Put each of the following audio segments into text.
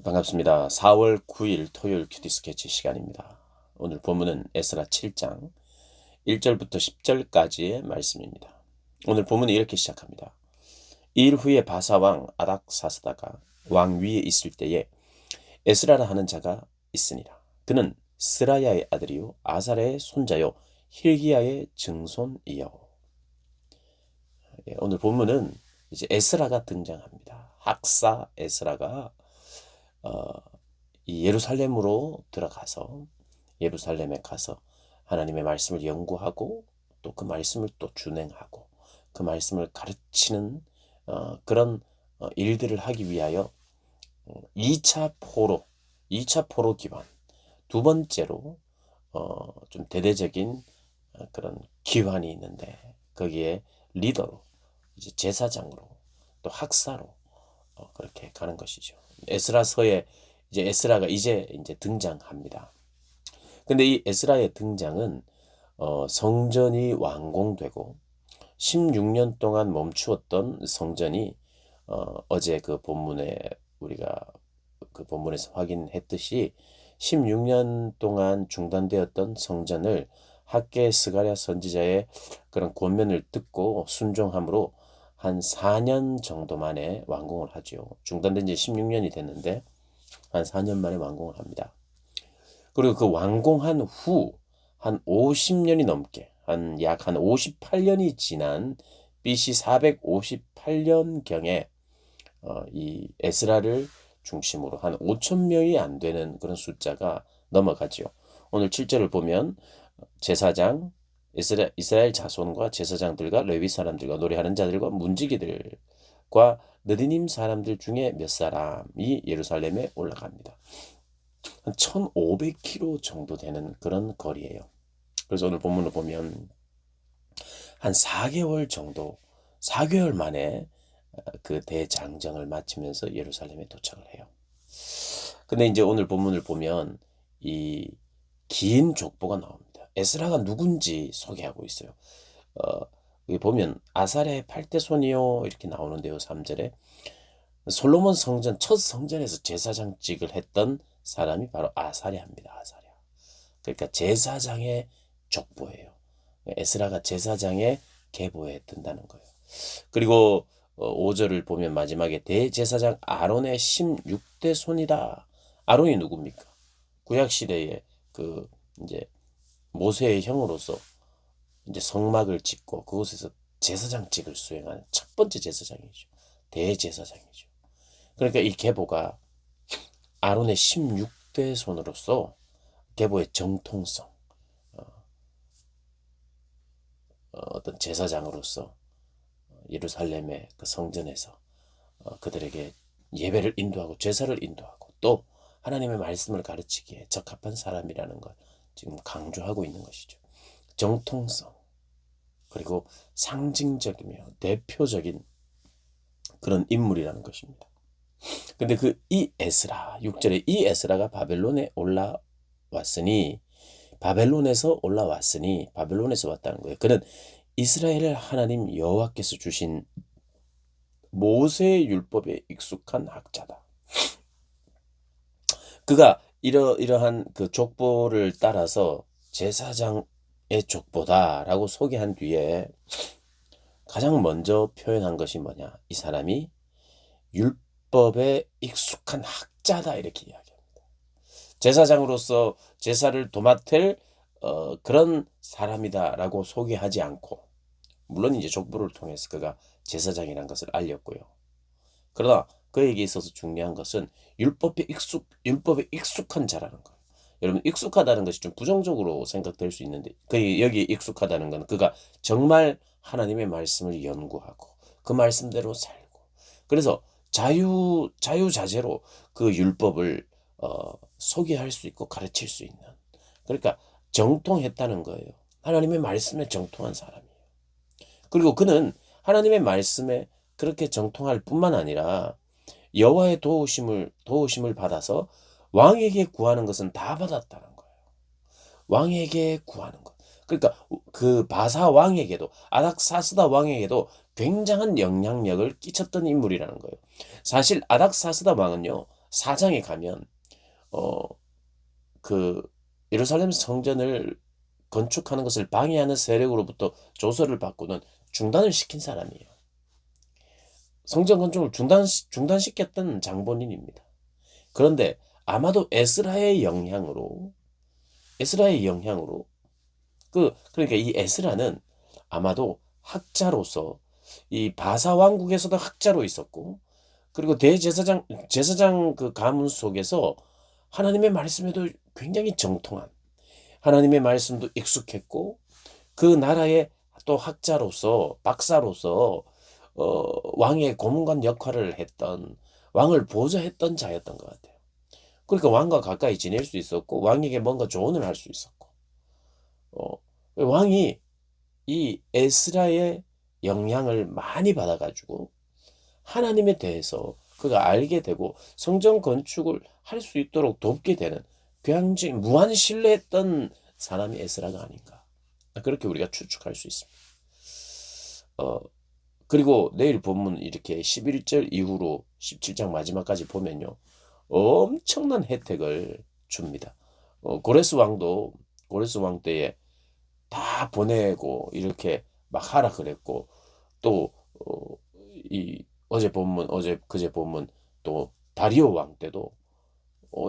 반갑습니다. 4월 9일 토요일 큐티 스케치 시간입니다. 오늘 본문은 에스라 7장 1절부터 10절까지의 말씀입니다. 오늘 본문이 이렇게 시작합니다. 이일 후에 바사왕 아닥사스다가 왕 위에 있을 때에 에스라라 하는 자가 있으니라. 그는 스라야의 아들이요 아사랴의 손자요 힐기야의 증손이요. 오늘 본문은 이제 에스라가 등장합니다. 학사 에스라가 이 예루살렘으로 들어가서 예루살렘에 가서 하나님의 말씀을 연구하고 또 그 말씀을 또 준행하고 그 말씀을 가르치는 그런 일들을 하기 위하여 2차 포로, 2차 포로 기반, 두 번째로 좀 대대적인 그런 기관이 있는데 거기에 리더로 이제 제사장으로 또 학사로 그렇게 가는 것이죠. 에스라서에 이제 에스라가 이제 등장합니다. 근데 이 에스라의 등장은 성전이 완공되고 16년 동안 멈추었던 성전이 어제 그 본문에 우리가 그 본문에서 확인했듯이 16년 동안 중단되었던 성전을 학개 스가랴 선지자의 그런 권면을 듣고 순종함으로 한 4년 정도 만에 완공을 하죠. 중단된 지 16년이 됐는데 한 4년 만에 완공을 합니다. 그리고 그 완공한 후 한 50년이 넘게 약 한 58년이 지난 BC 458년경에 이 에스라를 중심으로 한 5천 명이 안 되는 그런 숫자가 넘어가죠. 오늘 7절을 보면 제사장 이스라엘 자손과 제사장들과 레위 사람들과 노래하는 자들과 문지기들과 느디님 사람들 중에 몇 사람이 예루살렘에 올라갑니다. 한 1500km 정도 되는 그런 거리예요. 그래서 오늘 본문을 보면 한 4개월 정도, 4개월 만에 그 대장정을 마치면서 예루살렘에 도착을 해요. 근데 이제 오늘 본문을 보면 이 긴 족보가 나옵니다. 에스라가 누군지 소개하고 있어요. 여기 보면 아사랴의 8대 손이요 이렇게 나오는데요. 3절에 솔로몬 성전 첫 성전에서 제사장직을 했던 사람이 바로 아사랴입니다. 아사랴. 그러니까 제사장의 족보예요. 에스라가 제사장의 계보에 든다는 거예요. 그리고 5절을 보면 마지막에 대제사장 아론의 16대 손이다. 아론이 누굽니까? 구약 시대에 그 이제 모세의 형으로서 이제 성막을 짓고 그곳에서 제사장직을 수행하는 첫 번째 제사장이죠. 대제사장이죠. 그러니까 이 계보가 아론의 16대 손으로서 계보의 정통성, 어떤 제사장으로서 예루살렘의 그 성전에서 그들에게 예배를 인도하고 제사를 인도하고 또 하나님의 말씀을 가르치기에 적합한 사람이라는 걸 지금 강조하고 있는 것이죠. 정통성 그리고 상징적이며 대표적인 그런 인물이라는 것입니다. 근데 그 이 에스라 6절에 이 에스라가 바벨론에 올라왔으니 바벨론에서 왔다는 거예요. 그는 이스라엘 하나님 여호와께서 주신 모세의 율법에 익숙한 학자다. 그가 이러한 그 족보를 따라서 제사장의 족보다라고 소개한 뒤에 가장 먼저 표현한 것이 뭐냐? 이 사람이 율법에 익숙한 학자다 이렇게 이야기합니다. 제사장으로서 제사를 도맡을 그런 사람이다라고 소개하지 않고 물론 이제 족보를 통해서 그가 제사장이라는 것을 알렸고요. 그러나 그에게 있어서 중요한 것은 율법에 익숙한 자라는 거예요. 여러분 익숙하다는 것이 좀 부정적으로 생각될 수 있는데 여기에 익숙하다는 건 그가 정말 하나님의 말씀을 연구하고 그 말씀대로 살고 그래서 자유자재로 그 율법을 소개할 수 있고 가르칠 수 있는 그러니까 정통했다는 거예요. 하나님의 말씀에 정통한 사람이에요. 그리고 그는 하나님의 말씀에 그렇게 정통할 뿐만 아니라 여호와의 도우심을 받아서 왕에게 구하는 것은 다 받았다는 거예요. 왕에게 구하는 것. 그러니까 그 바사 왕에게도 아닥사스다 왕에게도 굉장한 영향력을 끼쳤던 인물이라는 거예요. 사실 아닥사스다 왕은요. 4장에 가면 그 예루살렘 성전을 건축하는 것을 방해하는 세력으로부터 조서를 받고는 중단을 시킨 사람이에요. 성전 건축을 중단시켰던 장본인입니다. 그런데 아마도 에스라의 영향으로 그러니까 이 에스라는 아마도 학자로서 이 바사 왕국에서도 학자로 있었고, 그리고 제사장 그 가문 속에서 하나님의 말씀에도 굉장히 정통한, 하나님의 말씀도 익숙했고, 그 나라의 또 학자로서 박사로서 왕의 고문관 역할을 했던, 왕을 보좌했던 자였던 것 같아요. 그러니까 왕과 가까이 지낼 수 있었고, 왕에게 뭔가 조언을 할 수 있었고, 어, 왕이 이 에스라의 영향을 많이 받아가지고 하나님에 대해서 그가 알게 되고 성전 건축을 할 수 있도록 돕게 되는, 굉장히 무한 신뢰했던 사람이 에스라가 아닌가, 그렇게 우리가 추측할 수 있습니다. 그리고 내일 본문 이렇게 11절 이후로 17장 마지막까지 보면요, 엄청난 혜택을 줍니다. 고레스 왕 때에 다 보내고 이렇게 막 하라 그랬고, 또 이 그제 본문 또 다리오 왕 때도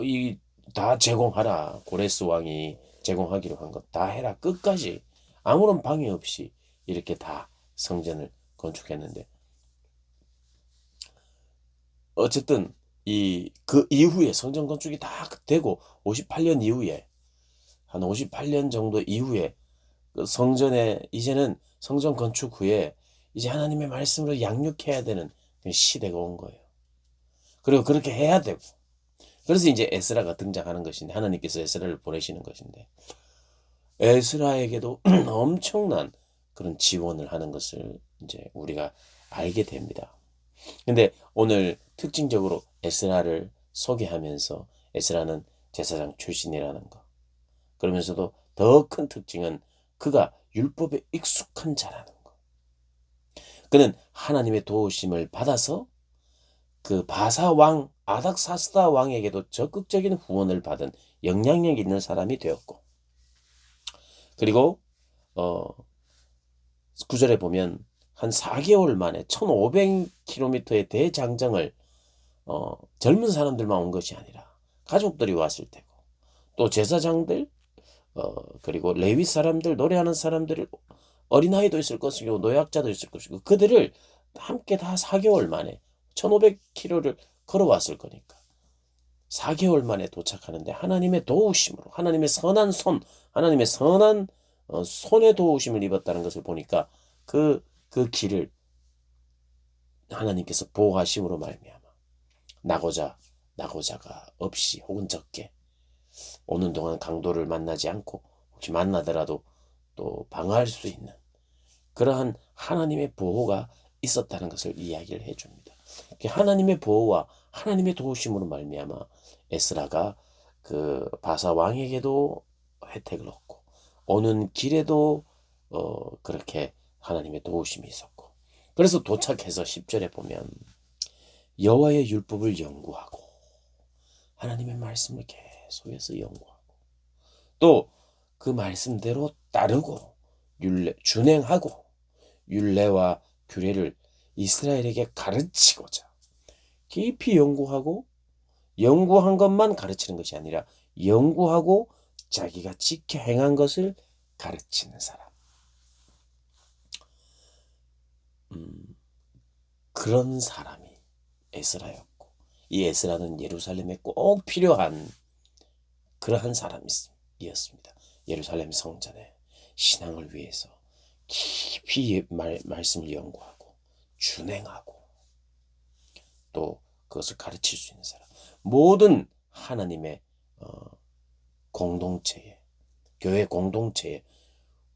이 다 제공하라, 고레스 왕이 제공하기로 한 것 다 해라, 끝까지 아무런 방해 없이 이렇게 다 성전을 건축했는데, 어쨌든 그 이후에 성전 건축이 다 되고 58년 이후에, 한 58년 정도 이후에 그 이제는 성전 건축 후에 이제 하나님의 말씀으로 양육해야 되는 시대가 온 거예요. 그리고 그렇게 해야 되고, 그래서 이제 에스라가 등장하는 것인데, 하나님께서 에스라를 보내시는 것인데, 에스라에게도 엄청난 그런 지원을 하는 것을 이제 우리가 알게 됩니다. 근데 오늘 특징적으로 에스라를 소개하면서, 에스라는 제사장 출신이라는 거, 그러면서도 더 큰 특징은 그가 율법에 익숙한 자라는 거. 그는 하나님의 도우심을 받아서 그 바사 왕 아닥사스다 왕에게도 적극적인 후원을 받은 영향력 있는 사람이 되었고, 그리고 9절에 보면 한 4개월 만에 1500km의 대장정을 젊은 사람들만 온 것이 아니라 가족들이 왔을 테고, 또 제사장들, 그리고 레위 사람들, 노래하는 사람들, 어린아이도 있을 것이고 노약자도 있을 것이고, 그들을 함께 다 4개월 만에 1500km를 걸어왔을 거니까 4개월 만에 도착하는데, 하나님의 도우심으로, 하나님의 선한 손의 도우심을 입었다는 것을 보니까 그 길을 하나님께서 보호하심으로 말미암아 낙오자가 없이 혹은 적게 오는 동안 강도를 만나지 않고, 혹시 만나더라도 또 방어할 수 있는 그러한 하나님의 보호가 있었다는 것을 이야기를 해줍니다. 하나님의 보호와 하나님의 도우심으로 말미암아 에스라가 그 바사 왕에게도 혜택을 얻고, 오는 길에도 그렇게 하나님의 도우심이 있었고, 그래서 도착해서 10절에 보면 여호와의 율법을 연구하고, 하나님의 말씀을 계속해서 연구하고, 또 그 말씀대로 따르고 준행하고, 율례와 규례를 이스라엘에게 가르치고자 깊이 연구한 것만 가르치는 것이 아니라 연구하고 자기가 지켜 행한 것을 가르치는 사람. 그런 사람이 에스라였고, 이 에스라는 예루살렘에 꼭 필요한 그러한 사람이었습니다. 예루살렘 성전의 신앙을 위해서 깊이 말씀을 연구하고 준행하고, 또 그것을 가르칠 수 있는 사람. 모든 하나님의 공동체에, 교회 공동체에,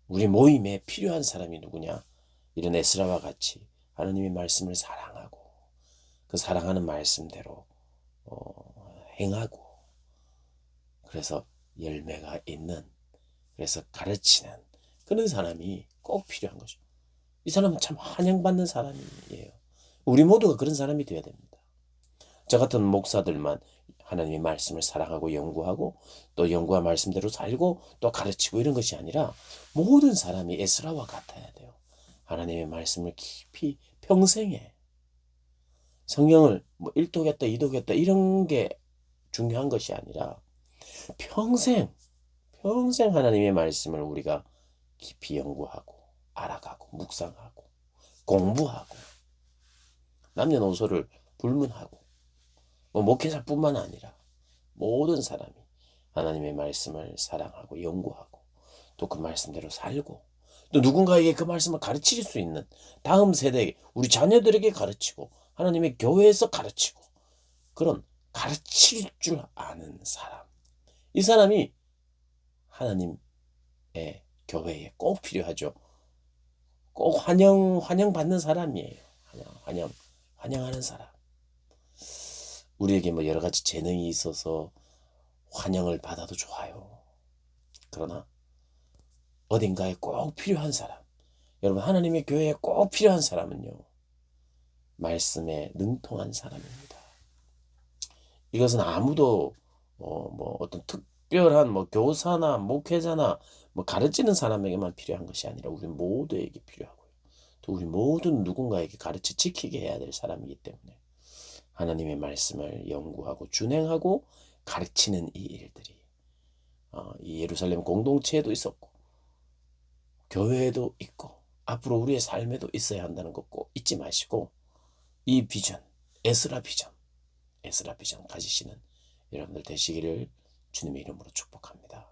우리 모임에 필요한 사람이 누구냐? 이런 에스라와 같이 하나님의 말씀을 사랑하고, 그 사랑하는 말씀대로 행하고, 그래서 열매가 있는, 그래서 가르치는 그런 사람이 꼭 필요한 거죠. 이 사람은 참 환영받는 사람이에요. 우리 모두가 그런 사람이 되어야 됩니다. 저 같은 목사들만 하나님의 말씀을 사랑하고 연구하고 또 연구한 말씀대로 살고 또 가르치고 이런 것이 아니라 모든 사람이 에스라와 같아야 돼요. 하나님의 말씀을 깊이 평생에 성경을 뭐 1독했다 2독했다 이런 게 중요한 것이 아니라 평생 하나님의 말씀을 우리가 깊이 연구하고 알아가고 묵상하고 공부하고 남녀노소를 불문하고 뭐 목회자뿐만 아니라 모든 사람이 하나님의 말씀을 사랑하고 연구하고 또 그 말씀대로 살고 또 누군가에게 그 말씀을 가르칠 수 있는 다음 세대에 우리 자녀들에게 가르치고 하나님의 교회에서 가르치고 그런 가르칠 줄 아는 사람. 이 사람이 하나님의 교회에 꼭 필요하죠. 꼭 환영받는 사람이에요. 환영하는 사람. 우리에게 뭐 여러 가지 재능이 있어서 환영을 받아도 좋아요. 그러나 어딘가에 꼭 필요한 사람. 여러분 하나님의 교회에 꼭 필요한 사람은요. 말씀에 능통한 사람입니다. 이것은 아무도 뭐 어떤 특별한 뭐 교사나 목회자나 뭐 가르치는 사람에게만 필요한 것이 아니라 우리 모두에게 필요하고요. 또 우리 모두는 누군가에게 가르쳐 지키게 해야 될 사람이기 때문에 하나님의 말씀을 연구하고 준행하고 가르치는 이 일들이 이 예루살렘 공동체에도 있었고 교회에도 있고 앞으로 우리의 삶에도 있어야 한다는 것 꼭 잊지 마시고 이 비전, 에스라 비전 가지시는 여러분들 되시기를 주님의 이름으로 축복합니다.